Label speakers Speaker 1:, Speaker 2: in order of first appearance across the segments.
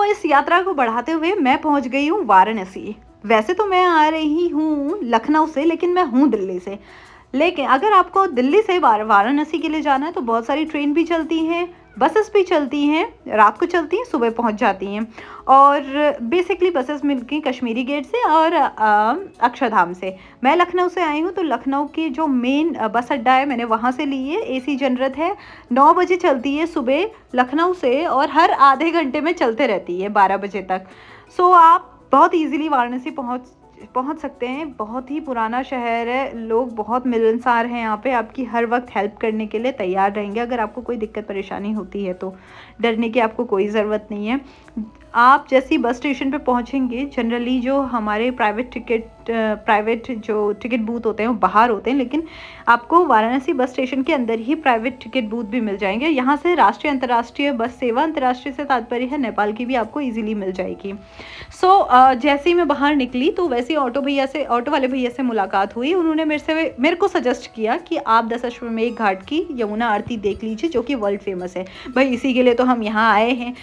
Speaker 1: इस यात्रा को बढ़ाते हुए मैं पहुंच गई हूँ वाराणसी। वैसे तो मैं आ रही हूँ लखनऊ से, लेकिन मैं हूँ दिल्ली से। लेकिन अगर आपको दिल्ली से वाराणसी के लिए जाना है तो बहुत सारी ट्रेन भी चलती हैं, बसेस भी चलती हैं, रात को चलती हैं, सुबह पहुंच जाती हैं। और बेसिकली बसेस मिलती हैं कश्मीरी गेट से और अक्षरधाम से। मैं लखनऊ से आई हूँ, तो लखनऊ की जो मेन बस अड्डा है मैंने वहाँ से ली है। एसी जनरत है, 9 बजे चलती है सुबह लखनऊ से, और हर आधे घंटे में चलते रहती है 12 बजे तक। आप बहुत इजीली वाराणसी पहुँच पहुंच सकते हैं। बहुत ही पुराना शहर है, लोग बहुत मिलनसार हैं यहाँ पे, आपकी हर वक्त हेल्प करने के लिए तैयार रहेंगे। अगर आपको कोई दिक्कत परेशानी होती है तो डरने की आपको कोई ज़रूरत नहीं है। आप जैसी बस स्टेशन पे पहुँचेंगे, जनरली जो हमारे प्राइवेट जो टिकट बूथ होते हैं वो बाहर होते हैं, लेकिन आपको वाराणसी बस स्टेशन के अंदर ही प्राइवेट टिकट बूथ भी मिल जाएंगे। यहाँ से राष्ट्रीय अंतर्राष्ट्रीय बस सेवा, अंतर्राष्ट्रीय से तात्पर्य है नेपाल की, भी आपको ईजिली मिल जाएगी। जैसे ही मैं बाहर निकली तो वैसे ही ऑटो वाले भैया से मुलाकात हुई। उन्होंने मेरे को सजेस्ट किया कि आप दशाश्वमेध घाट की यमुना आरती देख लीजिए, जो कि वर्ल्ड फेमस है। भाई इसी के लिए तो हम यहाँ आए हैं।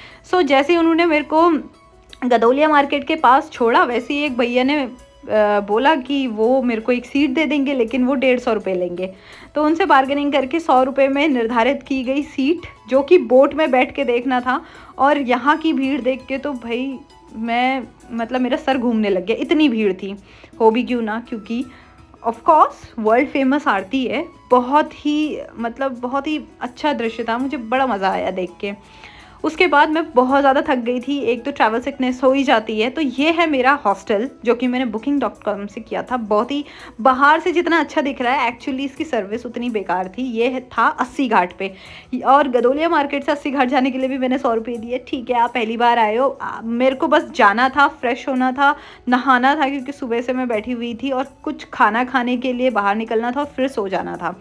Speaker 1: जैसे ही उन्होंने मेरे को गदौलिया मार्केट के पास छोड़ा, वैसे ही एक भैया ने बोला कि वो मेरे को एक सीट दे देंगे, लेकिन वो 150 रुपये लेंगे। तो उनसे बार्गेनिंग करके 100 रुपये में निर्धारित की गई सीट, जो कि बोट में बैठ के देखना था। और यहाँ की भीड़ देख के तो भाई मेरा सर घूमने लग गया, इतनी भीड़ थी। हो भी क्यों ना, क्योंकि ऑफ कोर्स वर्ल्ड फेमस आरती है। बहुत ही अच्छा दृश्य था, मुझे बड़ा मज़ा आया देख के। उसके बाद मैं बहुत ज़्यादा थक गई थी, एक तो ट्रैवल सिकनेस हो ही जाती है। तो ये है मेरा हॉस्टल, जो कि मैंने booking.com से किया था। बहुत ही बाहर से जितना अच्छा दिख रहा है, एक्चुअली इसकी सर्विस उतनी बेकार थी। ये था 80 घाट पे, और गदौलिया मार्केट से 80 घाट जाने के लिए भी मैंने 100 रुपये दिए। ठीक है, आप पहली बार आए हो, मेरे को बस जाना था, फ्रेश होना था, नहाना था, क्योंकि सुबह से मैं बैठी हुई थी, और कुछ खाना खाने के लिए बाहर निकलना था, और फिर सो जाना था।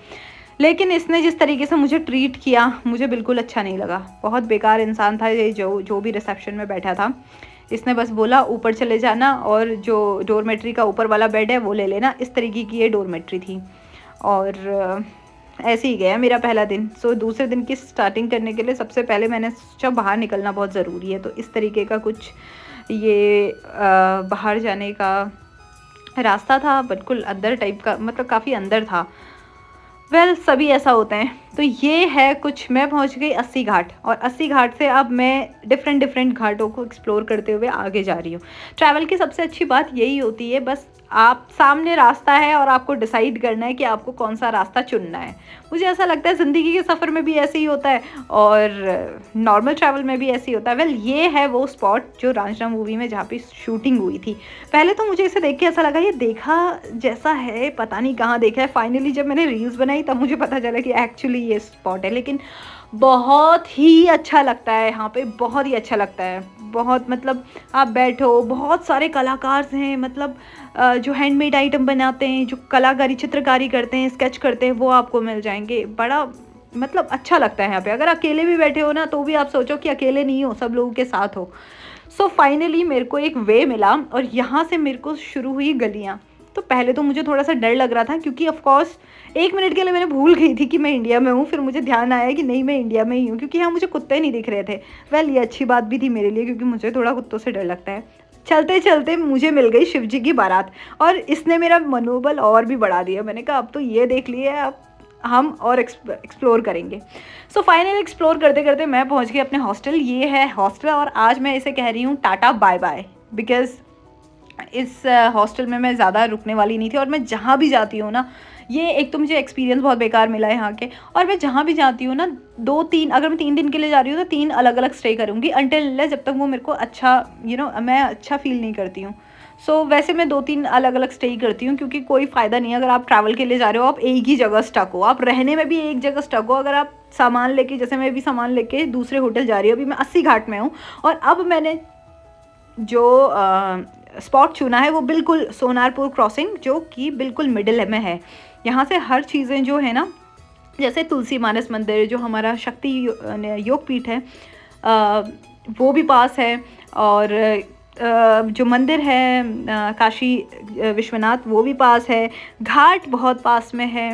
Speaker 1: लेकिन इसने जिस तरीके से मुझे ट्रीट किया, मुझे बिल्कुल अच्छा नहीं लगा। बहुत बेकार इंसान था ये, जो भी रिसेप्शन में बैठा था। इसने बस बोला ऊपर चले जाना, और जो डोरमेट्री का ऊपर वाला बेड है वो ले लेना। इस तरीके की ये डोरमेट्री थी, और ऐसे ही गया मेरा पहला दिन। दूसरे दिन की स्टार्टिंग करने के लिए सबसे पहले मैंने सोचा बाहर निकलना बहुत ज़रूरी है। तो इस तरीके का कुछ ये बाहर जाने का रास्ता था, बिल्कुल अंदर टाइप का, काफ़ी अंदर था। सभी ऐसा होते हैं। तो ये है कुछ। मैं पहुंच गई 80 घाट, और 80 घाट से अब मैं डिफरेंट घाटों को एक्सप्लोर करते हुए आगे जा रही हूँ। ट्रैवल की सबसे अच्छी बात यही होती है, बस आप सामने रास्ता है और आपको डिसाइड करना है कि आपको कौन सा रास्ता चुनना है। मुझे ऐसा लगता है ज़िंदगी के सफ़र में भी ऐसे ही होता है, और नॉर्मल ट्रैवल में भी ऐसे ही होता है। ये है वो स्पॉट जो रांझना मूवी में जहाँ पे शूटिंग हुई थी। पहले तो मुझे इसे देख के ऐसा लगा ये देखा जैसा है, पता नहीं कहाँ देखा है। फाइनली जब मैंने रील्स बनाई तब मुझे पता चला कि एक्चुअली ये स्पॉट है। लेकिन बहुत ही अच्छा लगता है यहाँ पे, बहुत ही अच्छा लगता है। बहुत आप बैठो, बहुत सारे कलाकार हैं, जो हैंडमेड आइटम बनाते हैं, जो कलाकारी चित्रकारी करते हैं, स्केच करते हैं, वो आपको मिल जाएंगे। बड़ा अच्छा लगता है यहाँ पे। अगर अकेले भी बैठे हो ना, तो भी आप सोचो कि अकेले नहीं हो, सब लोगों के साथ हो। फाइनली मेरे को एक वे मिला, और यहाँ से मेरे को शुरू हुई गलियाँ। तो पहले तो मुझे थोड़ा सा डर लग रहा था, क्योंकि ऑफ कोर्स 1 मिनट के लिए मैंने भूल गई थी कि मैं इंडिया में हूँ। फिर मुझे ध्यान आया कि नहीं, मैं इंडिया में ही हूँ, क्योंकि यहाँ मुझे कुत्ते नहीं दिख रहे थे। ये अच्छी बात भी थी मेरे लिए, क्योंकि मुझे थोड़ा कुत्तों से डर लगता है। चलते चलते मुझे मिल गई शिव जी की बारात, और इसने मेरा मनोबल और भी बढ़ा दिया। मैंने कहा अब तो ये देख लिए, अब हम और एक्सप्लोर करेंगे। फाइनली एक्सप्लोर करते करते मैं पहुँच गई अपने हॉस्टल। ये है हॉस्टल, और आज मैं इसे कह रही हूँ टाटा बाय बाय, बिकॉज़ इस हॉस्टल में मैं ज़्यादा रुकने वाली नहीं थी। और मैं जहाँ भी जाती हूँ ना, ये एक तो मुझे एक्सपीरियंस बहुत बेकार मिला है यहाँ के, और मैं जहाँ भी जाती हूँ ना, 2-3, अगर मैं 3 दिन के लिए जा रही हूँ तो 3 अलग अलग स्टे करूँगी, अनटिल जब तक वो मेरे को अच्छा मैं अच्छा फील नहीं करती हूँ। वैसे मैं 2-3 अलग अलग स्टे ही करती हूँ, क्योंकि कोई फ़ायदा नहीं है अगर आप ट्रैवल के लिए जा रहे हो, आप एक ही जगह स्टक हो, आप रहने में भी एक जगह स्टक हो। अगर आप सामान लेके, जैसे मैं भी सामान लेके दूसरे होटल जा रही हूँ, अभी मैं 80 घाट में हूँ, और अब मैंने जो स्पॉट चुना है वो बिल्कुल सोनारपुर क्रॉसिंग, जो कि बिल्कुल मिडिल में है। यहाँ से हर चीज़ें जो है ना, जैसे तुलसी मानस मंदिर, जो हमारा शक्ति योग पीठ है, वो भी पास है। और जो मंदिर है काशी विश्वनाथ, वो भी पास है। घाट बहुत पास में है।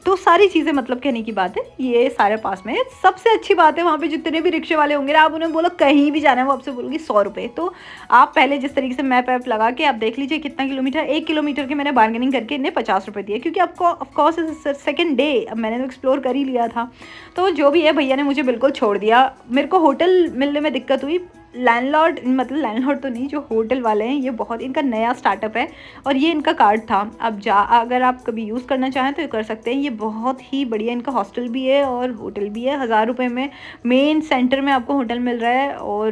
Speaker 1: तो सारी चीज़ें मतलब कहने की बात है ये सारे पास में है। सबसे अच्छी बात है वहाँ पे जितने भी रिक्शे वाले होंगे ना, आप उन्हें बोलो कहीं भी जाना है वो आपसे बोलोगे 100 रुपये। तो आप पहले जिस तरीके से मैप वैप लगा के आप देख लीजिए कितना किलोमीटर, 1 किलोमीटर के मैंने बार्गेनिंग करके इन्हें 50 रुपये दिए, क्योंकि आपको ऑफकोर्स सेकेंड डे अब मैंने तो एक्सप्लोर कर ही लिया था। तो जो भी है भैया ने मुझे बिल्कुल छोड़ दिया। मेरे को होटल मिलने में दिक्कत हुई। लैंडलॉर्ड मतलब लैंडलॉर्ड तो नहीं, जो होटल वाले हैं ये बहुत, इनका नया स्टार्टअप है और ये इनका कार्ड था। अब अगर आप कभी यूज़ करना चाहें तो ये कर सकते हैं। ये बहुत ही बढ़िया, इनका हॉस्टल भी है और होटल भी है। 1000 रुपये में मेन सेंटर में आपको होटल मिल रहा है और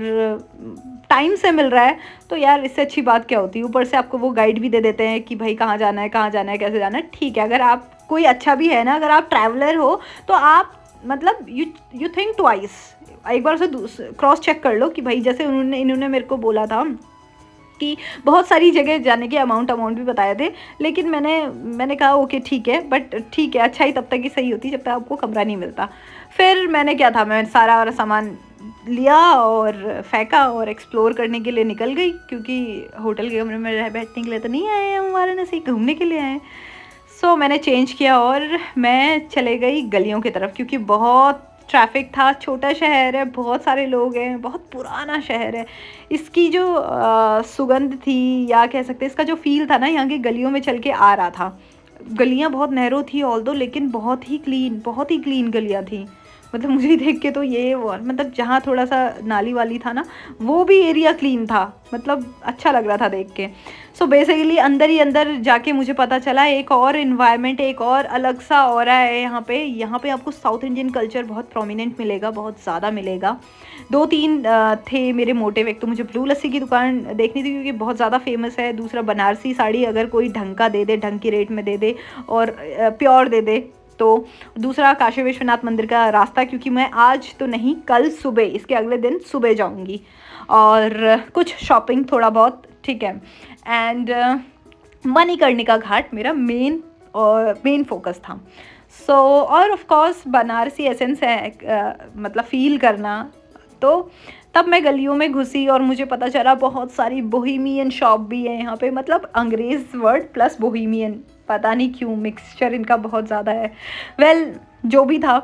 Speaker 1: टाइम से मिल रहा है। तो यार इससे अच्छी बात क्या होती है। ऊपर से आपको वो गाइड भी दे देते हैं कि भाई कहाँ जाना है, कहाँ जाना है, कैसे जाना है। ठीक है, अगर आप कोई अच्छा भी है ना, अगर आप ट्रैवलर हो तो आप मतलब यू थिंक ट्वाइस, एक बार उसे क्रॉस चेक कर लो कि भाई जैसे इन्होंने मेरे को बोला था कि बहुत सारी जगह जाने के अमाउंट भी बताए थे, लेकिन मैंने कहा ओके ठीक है, बट ठीक है, अच्छा ही तब तक ही सही होती जब तक आपको कमरा नहीं मिलता। फिर मैंने क्या था, मैं सारा और सामान लिया और फेंका और एक्सप्लोर करने के लिए निकल गई, क्योंकि होटल के कमरे में बैठने के लिए तो नहीं आए हम वाराणसी, घूमने के लिए आए। सो मैंने चेंज किया और मैं चले गई गलियों की तरफ, क्योंकि बहुत ट्रैफिक था। छोटा शहर है, बहुत सारे लोग हैं, बहुत पुराना शहर है। इसकी जो सुगंध थी या कह सकते हैं इसका जो फील था ना, यहाँ की गलियों में चल के आ रहा था। गलियाँ बहुत नैरो थी ऑल्दो, लेकिन बहुत ही क्लीन गलियाँ थी। मतलब मुझे देख के तो ये मतलब जहाँ थोड़ा सा नाली वाली था ना, वो भी एरिया क्लीन था, मतलब अच्छा लग रहा था देख के। सो बेसिकली अंदर ही अंदर जाके मुझे पता चला एक और इन्वायरमेंट, एक और अलग सा ऑरा है यहाँ पे आपको साउथ इंडियन कल्चर बहुत प्रोमिनेंट मिलेगा, बहुत ज़्यादा मिलेगा। 2-3 थे मेरे मोटिव। एक तो मुझे ब्लू लस्सी की दुकान देखनी थी क्योंकि बहुत ज़्यादा फेमस है। दूसरा बनारसी साड़ी अगर कोई ढंग का दे दे, ढंग की रेट में दे दे और प्योर दे दे। तो दूसरा काशी विश्वनाथ मंदिर का रास्ता, क्योंकि मैं आज तो नहीं, कल सुबह, इसके अगले दिन सुबह जाऊंगी। और कुछ शॉपिंग थोड़ा बहुत, ठीक है। एंड मणिकर्णिका घाट मेरा मेन फोकस था। सो और ऑफ कोर्स बनारसी एसेंस है, मतलब फ़ील करना। तो तब मैं गलियों में घुसी और मुझे पता चला बहुत सारी बोहेमियन शॉप भी है यहाँ पे, मतलब अंग्रेज़ वर्ड प्लस बोहेमियन, पता नहीं क्यों मिक्सचर इनका बहुत ज़्यादा है। वेल जो भी था,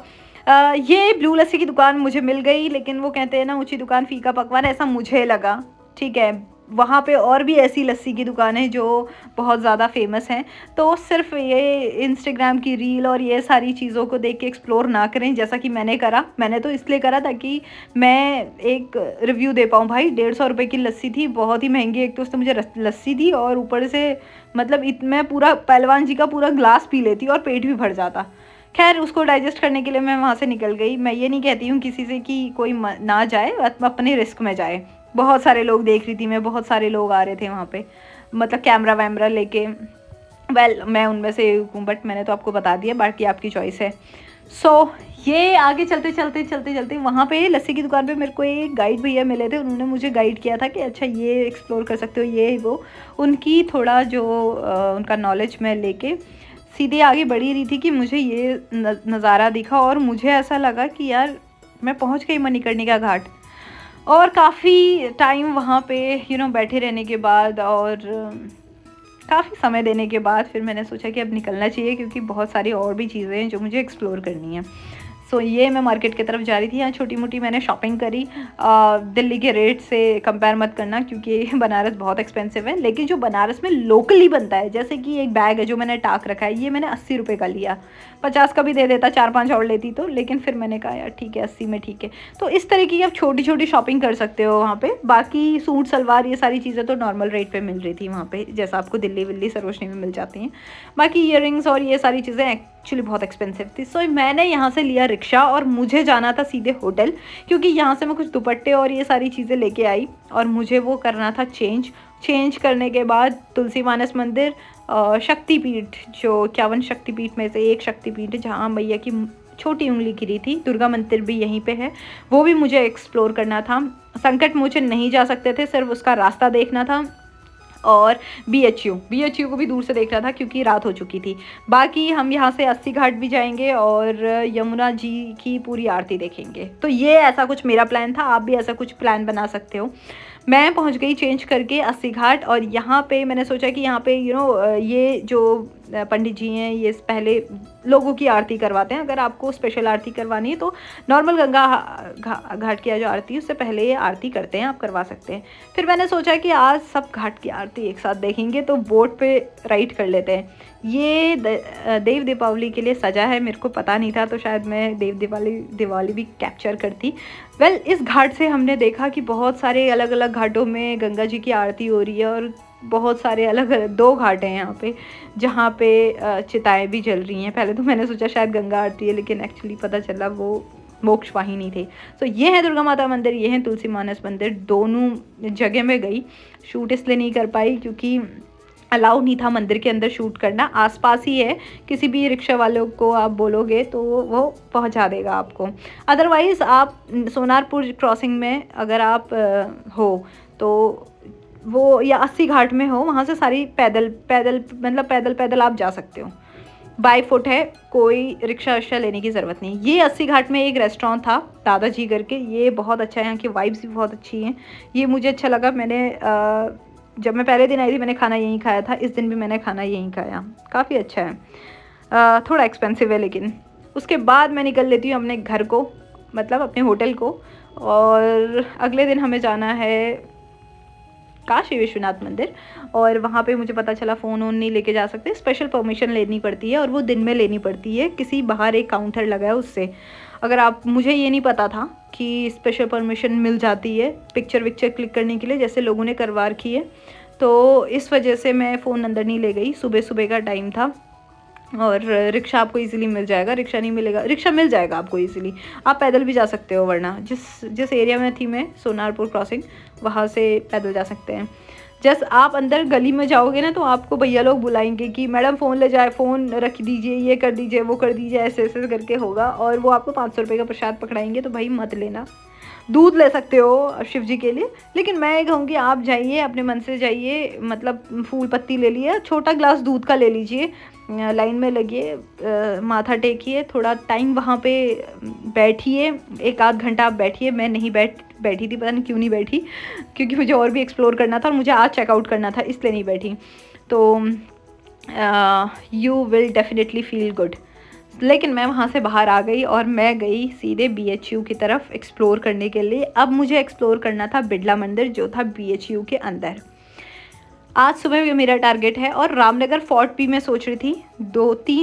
Speaker 1: ये ब्लू लस्सी की दुकान मुझे मिल गई, लेकिन वो कहते हैं ना ऊंची दुकान फीका पकवान, ऐसा मुझे लगा। ठीक है, वहाँ पे और भी ऐसी लस्सी की दुकानें जो बहुत ज़्यादा फेमस हैं। तो सिर्फ ये इंस्टाग्राम की रील और ये सारी चीज़ों को देख के एक्सप्लोर ना करें जैसा कि मैंने करा। मैंने तो इसलिए करा ताकि मैं एक रिव्यू दे पाऊँ। भाई 150 रुपये की लस्सी थी, बहुत ही महंगी। एक तो उसने मुझे लस्सी दी और ऊपर से मतलब मैं पूरा पहलवान जी का पूरा ग्लास पी लेती और पेट भी भर जाता। खैर उसको डाइजेस्ट करने के लिए मैं वहाँ से निकल गई। मैं ये नहीं कहती हूँ किसी से कि कोई ना जाए, अपने रिस्क में जाए। बहुत सारे लोग देख रही थी मैं, बहुत सारे लोग आ रहे थे वहाँ पे, मतलब कैमरा वैमरा लेके। वेल मैं उनमें से हूँ, बट मैंने तो आपको बता दिया, बाकी आपकी चॉइस है। सो ये आगे चलते वहाँ पे लस्सी की दुकान पे मेरे को एक गाइड भैया मिले थे। उन्होंने मुझे गाइड किया था कि अच्छा ये एक्सप्लोर कर सकते हो, ये वो। उनकी थोड़ा जो उनका नॉलेज मैं लेके सीधे आगे बढ़ी रही थी कि मुझे ये नज़ारा दिखा और मुझे ऐसा लगा कि यार मैं पहुँच गई मणिकर्णिका घाट। और काफ़ी टाइम वहाँ पे बैठे रहने के बाद और काफ़ी समय देने के बाद फिर मैंने सोचा कि अब निकलना चाहिए, क्योंकि बहुत सारी और भी चीज़ें हैं जो मुझे एक्सप्लोर करनी है। सो ये मैं मार्केट की तरफ जा रही थी। यहाँ छोटी मोटी मैंने शॉपिंग करी। दिल्ली के रेट से कंपेयर मत करना, क्योंकि बनारस बहुत एक्सपेंसिव है। लेकिन जो बनारस में लोकली बनता है, जैसे कि एक बैग है जो मैंने टाक रखा है, ये मैंने 80 रुपये का लिया। 50 का भी दे देता, 4-5 और लेती तो, लेकिन फिर मैंने कहा यार ठीक है 80 में ठीक है। तो इस तरीके की आप छोटी छोटी शॉपिंग कर सकते हो वहाँ पे। बाकी सूट सलवार ये सारी चीज़ें तो नॉर्मल रेट पे मिल रही थी वहाँ पे, जैसा आपको दिल्ली विल्ली सरोजनी में मिल जाती हैं। बाकी ईयरिंग्स और ये सारी चीज़ें एक्चुअली बहुत एक्सपेंसिव थी। सो मैंने यहाँ से लिया रिक्शा और मुझे जाना था सीधे होटल, क्योंकि यहाँ से मैं कुछ दुपट्टे और ये सारी चीज़ें लेके आई और मुझे वो करना था चेंज करने के बाद तुलसी मानस मंदिर, शक्तिपीठ, जो 51 शक्तिपीठ में से एक शक्तिपीठ है जहाँ मैया की छोटी उंगली गिरी थी, दुर्गा मंदिर भी यहीं पे है, वो भी मुझे एक्सप्लोर करना था। संकट मोचन नहीं जा सकते थे, सिर्फ उसका रास्ता देखना था। और BHU को भी दूर से देख रहा था क्योंकि रात हो चुकी थी। बाकी हम यहाँ से 80 घाट भी जाएंगे और यमुना जी की पूरी आरती देखेंगे। तो ये ऐसा कुछ मेरा प्लान था, आप भी ऐसा कुछ प्लान बना सकते हो। मैं पहुंच गई चेंज करके 80 घाट, और यहाँ पे मैंने सोचा कि यहाँ पे ये जो पंडित जी हैं ये पहले लोगों की आरती करवाते हैं। अगर आपको स्पेशल आरती करवानी है तो नॉर्मल गंगा घाट की जो आरती है उससे पहले ये आरती करते हैं, आप करवा सकते हैं। फिर मैंने सोचा कि आज सब घाट की आरती एक साथ देखेंगे तो बोट पे राइड कर लेते हैं। ये देव दीपावली के लिए सजा है, मेरे को पता नहीं था, तो शायद मैं देव दिवाली भी कैप्चर करती। वेल इस घाट से हमने देखा कि बहुत सारे अलग अलग घाटों में गंगा जी की आरती हो रही है, और बहुत सारे अलग अलग 2 घाट हैं यहाँ पे जहाँ पे चिताएँ भी जल रही हैं। पहले तो मैंने सोचा शायद गंगा आरती है, लेकिन एक्चुअली पता चला वो मोक्ष वाहिनी थे। सो ये है दुर्गा माता मंदिर, ये है तुलसी मानस मंदिर। दोनों जगह में गई, शूट इसलिए नहीं कर पाई क्योंकि अलाउ नहीं था मंदिर के अंदर शूट करना। आसपास ही है, किसी भी रिक्शा वालों को आप बोलोगे तो वो पहुंचा देगा आपको। अदरवाइज़ आप सोनारपुर क्रॉसिंग में अगर आप हो तो वो, या 80 घाट में हो, वहाँ से सारी पैदल पैदल आप जा सकते हो। बाय फुट है, कोई रिक्शा विक्शा लेने की ज़रूरत नहीं। ये 80 घाट में एक रेस्टोरेंट था दादाजी करके, ये बहुत अच्छा है, यहाँ की वाइब्स भी बहुत अच्छी हैं। ये मुझे अच्छा लगा। मैंने जब मैं पहले दिन आई थी मैंने खाना यहीं खाया था, इस दिन भी मैंने खाना यहीं खाया, काफ़ी अच्छा है। थोड़ा एक्सपेंसिव है, लेकिन उसके बाद मैं निकल लेती हूँ अपने घर को, मतलब अपने होटल को। और अगले दिन हमें जाना है काशी विश्वनाथ मंदिर, और वहाँ पे मुझे पता चला फ़ोन वोन नहीं लेके जा सकते, स्पेशल परमिशन लेनी पड़ती है, और वो दिन में लेनी पड़ती है। किसी बाहर एक काउंटर लगा है उससे। अगर आप, मुझे ये नहीं पता था कि स्पेशल परमिशन मिल जाती है पिक्चर विक्चर क्लिक करने के लिए, जैसे लोगों ने करवा रखी है, तो इस वजह से मैं फ़ोन अंदर नहीं ले गई। सुबह सुबह का टाइम था, और रिक्शा आपको इजीली मिल जाएगा। रिक्शा नहीं मिलेगा, रिक्शा मिल जाएगा आपको इजीली, आप पैदल भी जा सकते हो। वरना जिस एरिया में थी मैं, सोनारपुर क्रॉसिंग, वहाँ से पैदल जा सकते हैं। जस्ट आप अंदर गली में जाओगे ना तो आपको भैया लोग बुलाएंगे कि मैडम फ़ोन ले जाए, फ़ोन रख दीजिए, ये कर दीजिए, वो कर दीजिए, ऐसे ऐसे करके होगा। और वो आपको 500 रुपये का प्रसाद पकड़ाएंगे, तो भाई मत लेना। दूध ले सकते हो शिव जी के लिए, लेकिन मैं ये कहूँगी आप जाइए अपने मन से जाइए, मतलब फूल पत्ती ले लिए, छोटा ग्लास दूध का ले लीजिए, लाइन में लगिए, माथा टेकिए, थोड़ा टाइम वहाँ पे बैठिए, 1 आध घंटा आप बैठिए। मैं नहीं बैठी थी, पता नहीं क्यों नहीं बैठी, क्योंकि मुझे और भी एक्सप्लोर करना था और मुझे आज चेकआउट करना था, इसलिए नहीं बैठी। तो you will definitely feel good. लेकिन मैं वहाँ से बाहर आ गई और मैं गई सीधे BHU की तरफ एक्सप्लोर करने के लिए। अब मुझे एक्सप्लोर करना था बिड़ला मंदिर, जो था BHU के अंदर। आज सुबह भी मेरा टारगेट है, और रामनगर फोर्ट भी मैं सोच रही थी।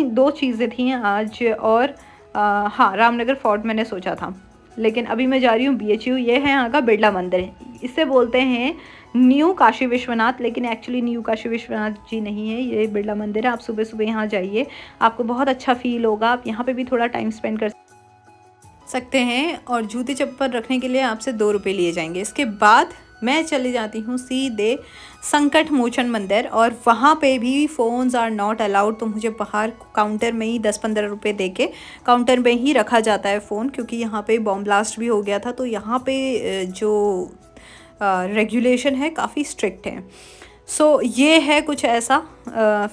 Speaker 1: दो चीज़ें थी आज, और हाँ, रामनगर फोर्ट मैंने सोचा था, लेकिन अभी मैं जा रही हूँ BHU। ये है यहाँ का बिड़ला मंदिर, इसे बोलते हैं न्यू काशी विश्वनाथ, लेकिन एक्चुअली न्यू काशी विश्वनाथ जी नहीं है, ये बिड़ला मंदिर है। आप सुबह सुबह यहाँ जाइए, आपको बहुत अच्छा फील होगा। आप यहाँ पे भी थोड़ा टाइम स्पेंड कर सकते हैं, और जूते चप्पल रखने के लिए आपसे 2 रुपये लिए जाएंगे। इसके बाद मैं चली जाती हूँ सीधे संकट मोचन मंदिर, और वहाँ पे भी फ़ोन्स आर नॉट अलाउड। तो मुझे बाहर काउंटर में ही 10-15 रुपये दे के काउंटर में ही रखा जाता है फ़ोन, क्योंकि यहाँ पे बॉम्ब ब्लास्ट भी हो गया था। तो यहाँ पे जो रेगुलेशन है काफ़ी स्ट्रिक्ट है। सो ये है कुछ ऐसा।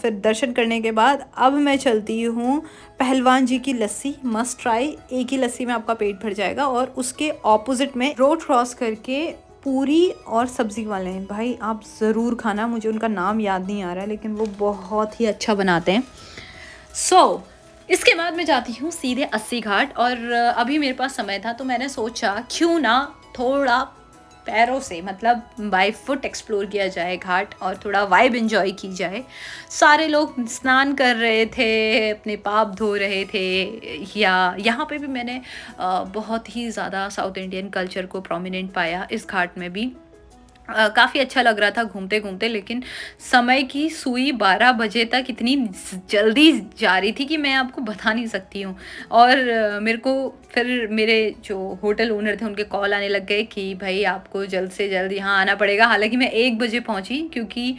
Speaker 1: फिर दर्शन करने के बाद अब मैं चलती हूँ पहलवान जी की लस्सी, मस्ट ट्राई। एक ही लस्सी में आपका पेट भर जाएगा, और उसके ऑपोजिट में रोड क्रॉस करके पूरी और सब्ज़ी वाले हैं, भाई आप ज़रूर खाना। मुझे उनका नाम याद नहीं आ रहा है, लेकिन वो बहुत ही अच्छा बनाते हैं। सो इसके बाद मैं जाती हूँ सीधे 80 घाट, और अभी मेरे पास समय था तो मैंने सोचा क्यों ना थोड़ा पैरों से, मतलब बाय फुट एक्सप्लोर किया जाए घाट, और थोड़ा वाइब एंजॉय की जाए। सारे लोग स्नान कर रहे थे, अपने पाप धो रहे थे, या यहाँ पे भी मैंने बहुत ही ज़्यादा साउथ इंडियन कल्चर को प्रोमिनेंट पाया इस घाट में भी। काफ़ी अच्छा लग रहा था घूमते घूमते, लेकिन समय की सुई 12 बजे तक इतनी जल्दी जा रही थी कि मैं आपको बता नहीं सकती हूँ। और मेरे को फिर मेरे जो होटल ओनर थे उनके कॉल आने लग गए कि भाई आपको जल्द से जल्द यहाँ आना पड़ेगा। हालांकि मैं 1 बजे पहुँची, क्योंकि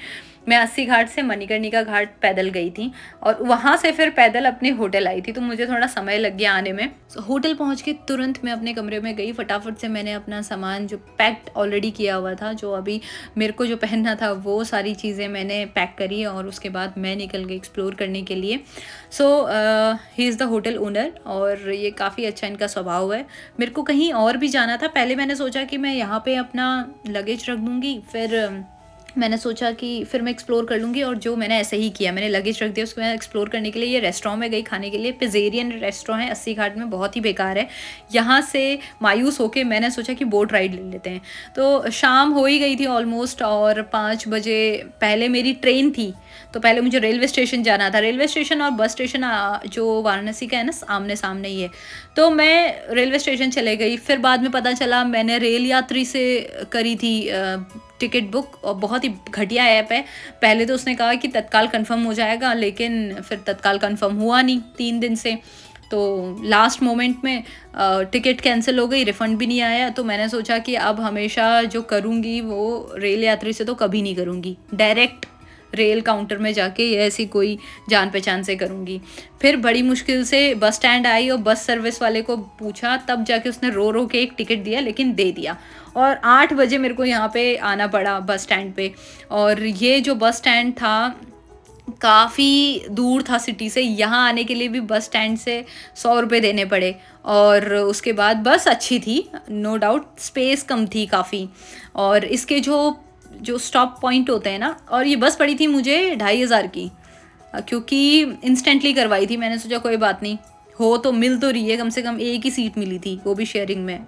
Speaker 1: मैं अस्सी घाट से मणिकर्णिका घाट पैदल गई थी और वहाँ से फिर पैदल अपने होटल आई थी, तो मुझे थोड़ा समय लग गया आने में। होटल पहुँच के तुरंत मैं अपने कमरे में गई, फटाफट से मैंने अपना सामान जो पैक्ड ऑलरेडी किया हुआ था, जो अभी मेरे को जो पहनना था वो सारी चीज़ें मैंने पैक करी और उसके बाद मैं निकल गई एक्सप्लोर करने के लिए। So he is the hotel owner और ये काफ़ी अच्छा इनका स्वभाव है। मेरे को कहीं और भी जाना था, पहले मैंने सोचा कि मैं यहाँ पे अपना लगेज रख दूँगी, फिर मैंने सोचा कि फिर मैं एक्सप्लोर कर लूँगी, और जो मैंने ऐसे ही किया, मैंने लगेज रख दिया, उसके बाद एक्सप्लोर करने के लिए ये रेस्टोरेंट में गई खाने के लिए। पिज़ेरियन रेस्टोरेंट है अस्सी घाट में, बहुत ही बेकार है। यहाँ से मायूस होके मैंने सोचा कि बोट राइड ले लेते हैं। तो शाम हो ही गई थी ऑलमोस्ट, और 5 बजे पहले मेरी ट्रेन थी, तो पहले मुझे रेलवे स्टेशन जाना था। रेलवे स्टेशन और बस स्टेशन जो वाराणसी का है ना, आमने सामने ही है, तो मैं रेलवे स्टेशन चले गई। फिर बाद में पता चला मैंने रेल यात्री से करी थी टिकट बुक, और बहुत ही घटिया ऐप है। पहले तो उसने कहा कि तत्काल कंफर्म हो जाएगा, लेकिन फिर तत्काल कंफर्म हुआ नहीं 3 दिन से, तो लास्ट मोमेंट में टिकट कैंसिल हो गई, रिफ़ंड भी नहीं आया। तो मैंने सोचा कि अब हमेशा जो करूँगी वो रेल यात्री से तो कभी नहीं करूँगी, डायरेक्ट रेल काउंटर में जाके या ऐसी कोई जान पहचान से करूँगी। फिर बड़ी मुश्किल से बस स्टैंड आई और बस सर्विस वाले को पूछा, तब जाके उसने रो रो के एक टिकट दिया, लेकिन दे दिया। और 8 बजे मेरे को यहाँ पे आना पड़ा बस स्टैंड पे, और ये जो बस स्टैंड था काफ़ी दूर था सिटी से। यहाँ आने के लिए भी बस स्टैंड से 100 रुपये देने पड़े, और उसके बाद बस अच्छी थी, नो डाउट, स्पेस कम थी काफ़ी, और इसके जो स्टॉप पॉइंट होते हैं ना, और ये बस पड़ी थी मुझे 2,500 की, क्योंकि इंस्टेंटली करवाई थी। मैंने सोचा कोई बात नहीं, हो तो मिल तो रही है, कम से कम एक ही सीट मिली थी, वो भी शेयरिंग में।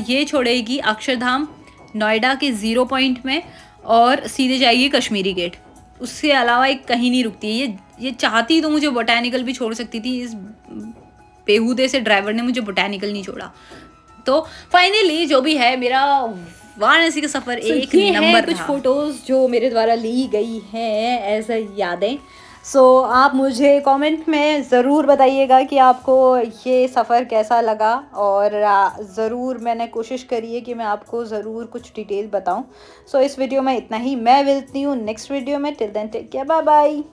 Speaker 1: ये छोड़ेगी अक्षरधाम नोएडा के 0 पॉइंट में, और सीधे जाएगी कश्मीरी गेट। उसके अलावा एक कहीं नहीं रुकती है। ये चाहती तो मुझे बोटैनिकल भी छोड़ सकती थी, इस बेहूदे से ड्राइवर ने मुझे बोटैनिकल नहीं छोड़ा। तो फाइनली जो भी है, मेरा वाराणसी का सफ़र एक नंबर। कुछ फ़ोटोज़ जो मेरे द्वारा ली गई हैं एज अ यादें। आप मुझे कमेंट में ज़रूर बताइएगा कि आपको ये सफ़र कैसा लगा, और ज़रूर मैंने कोशिश करी है कि मैं आपको ज़रूर कुछ डिटेल बताऊं। इस वीडियो में इतना ही, मैं मिलती हूँ नेक्स्ट वीडियो में। Till then take care, bye bye.